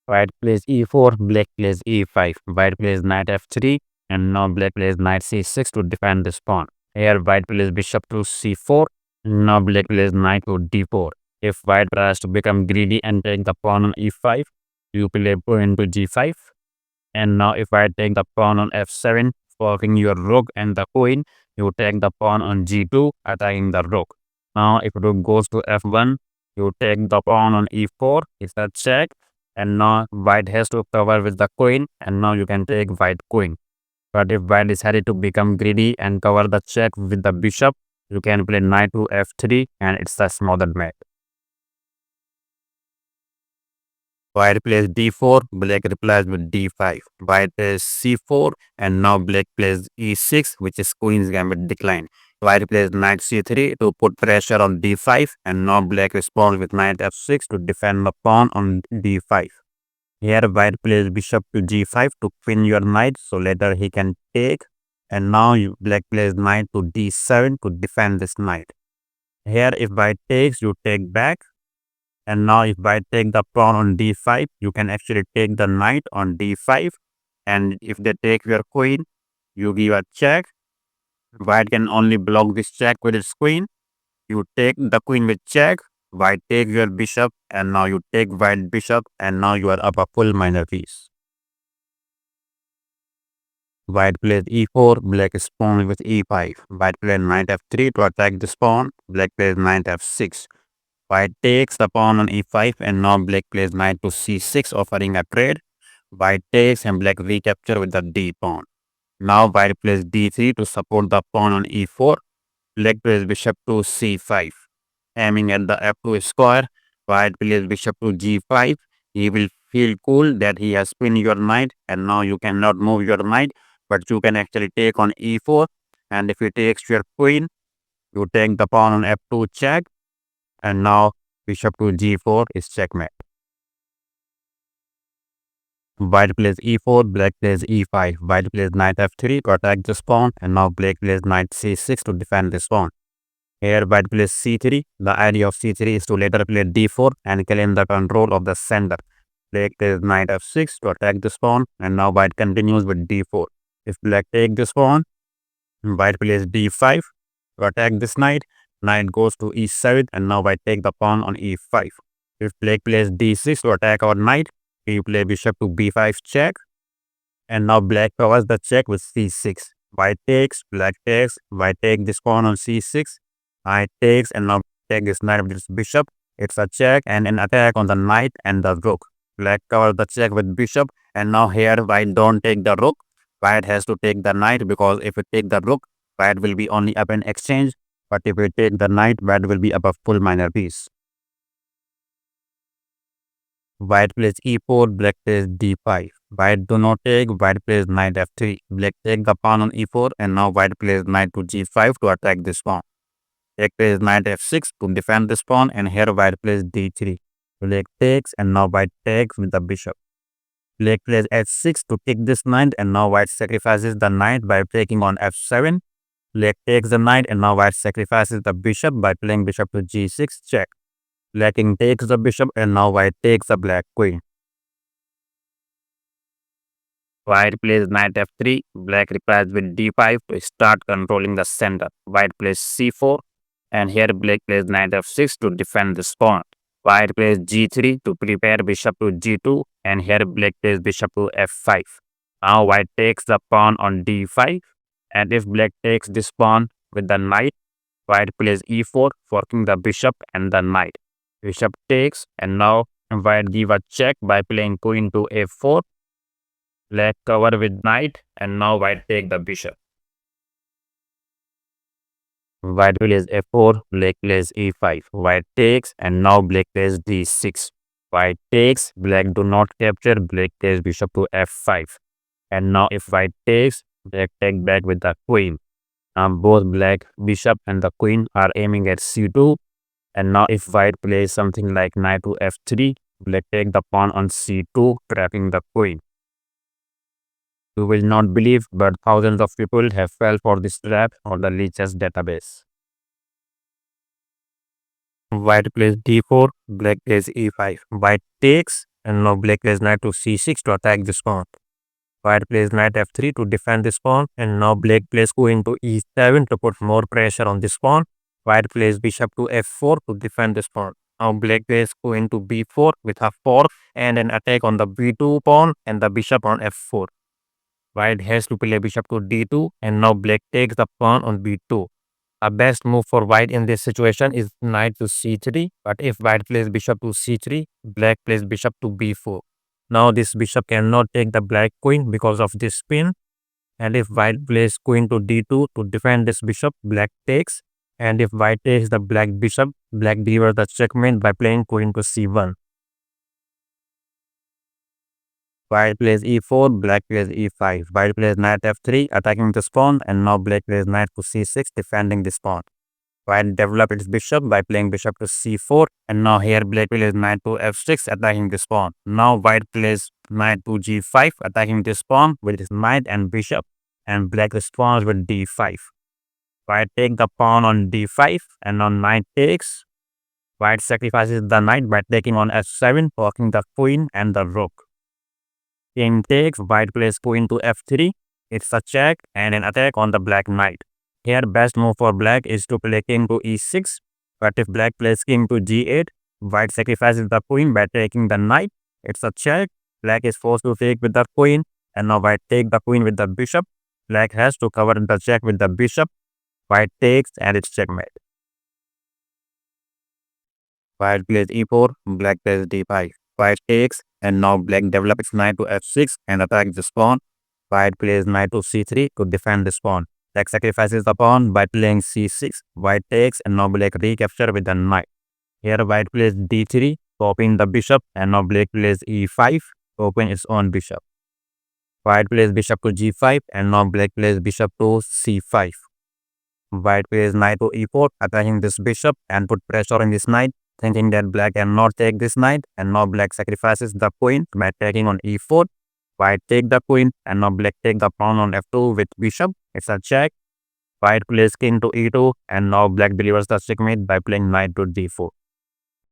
White plays e4, black plays e5. White plays knight f3, and now black plays knight c6 to defend this pawn. Here white plays bishop to c4, now black plays knight to d4. If white tries to become greedy and take the pawn on e5, you play pawn to g5. And now if white take the pawn on f7, forking your rook and the queen, you take the pawn on g2, attacking the rook. Now if rook goes to f1, you take the pawn on e4, it's a check. And now white has to cover with the queen, and now you can take white queen. But if white decided to become greedy and cover the check with the bishop, you can play knight to f3, and it's a smothered mate. White plays d4, black replies with d5. White plays c4, and now black plays e6, which is Queen's Gambit decline. White plays knight c3 to put pressure on d5, and now black responds with knight f6 to defend the pawn on d5. Here white plays bishop to g5 to pin your knight, so later he can take. And now black plays knight to d7 to defend this knight. Here if white takes, you take back. And now if white take the pawn on d5, you can actually take the knight on d5. And if they take your queen, you give a check. White can only block this check with its queen. You take the queen with check. White take your bishop, and now you take white bishop, and now you are up a full minor piece. White plays e4, black responds with e5. White plays knight f3 to attack this pawn. Black plays knight f6. White takes the pawn on e5, and now black plays knight to c6, offering a trade. White takes and black recapture with the d pawn. Now white plays d3 to support the pawn on e4. Black plays bishop to c5. Aiming at the f2 square, white plays bishop to g5. He will feel cool that he has pinned your knight, and now you cannot move your knight, but you can actually take on e4. And if he takes your queen, you take the pawn on f2 check, and now bishop to g4 is checkmate. White plays e4, black plays e5. White plays knight f3 to attack this pawn, and now black plays knight c6 to defend this pawn. Here white plays c3. The idea of c3 is to later play d4 and claim the control of the center. Black plays knight f6 to attack this pawn, and now white continues with d4. If black takes this pawn, white plays d5 to attack this knight. Knight goes to e7, and now white take the pawn on e5. If black plays d6 to attack our knight, we play bishop to b5 check, and now black covers the check with c6. White takes, black takes, white take this pawn on c6. Knight takes, and now take this knight with this bishop. It's a check and an attack on the knight and the rook. Black covers the check with bishop, and now here white don't take the rook. White has to take the knight, because if we take the rook, white will be only up in exchange. But if we take the knight, white will be above full minor piece. White plays e4, black plays d5. White do not take, white plays knight f3. Black take the pawn on e4, and now white plays knight to g5 to attack this pawn. Black plays knight f6 to defend this pawn, and here white plays d3. Black takes, and now white takes with the bishop. Black plays h6 to take this knight, and now white sacrifices the knight by taking on f7. Black takes the knight, and now white sacrifices the bishop by playing bishop to g6 check. Black king takes the bishop, and now white takes the black queen. White plays knight f3. Black replies with d5 to start controlling the center. White plays c4, and here black plays knight f6 to defend this pawn. White plays g3 to prepare bishop to g2, and here black plays bishop to f5. Now white takes the pawn on d5, and if black takes this pawn with the knight, white plays e4, forking the bishop and the knight. Bishop takes, and now white give a check by playing queen to f4. Black cover with knight, and now white take the bishop. White plays f4, black plays e5. White takes, and now black plays d6. White takes, black do not capture, black takes bishop to f5. And now if white takes, black take back with the queen. Now both black bishop and the queen are aiming at c2. And now if white plays something like knight to f3, black take the pawn on c2, trapping the queen. You will not believe, but thousands of people have fell for this trap on the Leech's database. White plays d4, black plays e5. White takes, and now black plays knight to c6 to attack this pawn. White plays knight f3 to defend this pawn, and now black plays queen to e7 to put more pressure on this pawn. White plays bishop to f4 to defend this pawn. Now black plays queen to b4 with f4 and an attack on the b2 pawn and the bishop on f4. White has to play bishop to d2, and now black takes the pawn on b2. The best move for white in this situation is knight to c3, but if white plays bishop to c3, black plays bishop to b4. Now this bishop cannot take the black queen because of this pin, and if white plays queen to d2 to defend this bishop, black takes, and if white takes the black bishop, black delivers the checkmate by playing queen to c1. White plays e4, black plays e5. White plays knight f3, attacking this pawn, and now black plays knight to c6, defending this pawn. White develops its bishop by playing bishop to c4, and now here black plays knight to f6, attacking this pawn. Now white plays knight to g5, attacking this pawn with his knight and bishop, and black responds with d5. White takes the pawn on d5, and now knight takes. White sacrifices the knight by taking on f7, blocking the queen and the rook. King takes, white plays queen to f3, it's a check and an attack on the black knight. Here best move for black is to play king to e6, but if black plays king to g8, white sacrifices the queen by taking the knight, it's a check, black is forced to take with the queen, and now white takes the queen with the bishop, black has to cover the check with the bishop, white takes and it's checkmate. White plays e4, black plays d5, white takes, and now black develops knight to f6 and attacks this pawn. White plays knight to c3 to defend this pawn. Black sacrifices the pawn by playing c6, white takes, and now black recaptures with the knight. Here white plays d3 to open the bishop, and now black plays e5 to open its own bishop. White plays bishop to g5, and now black plays bishop to c5. White plays knight to e4, attacking this bishop and put pressure on this knight, thinking that black cannot take this knight, and now black sacrifices the queen by taking on e4. White take the queen, and now black take the pawn on f2 with bishop. It's a check. White plays king to e2, and now black delivers the checkmate by playing knight to d4.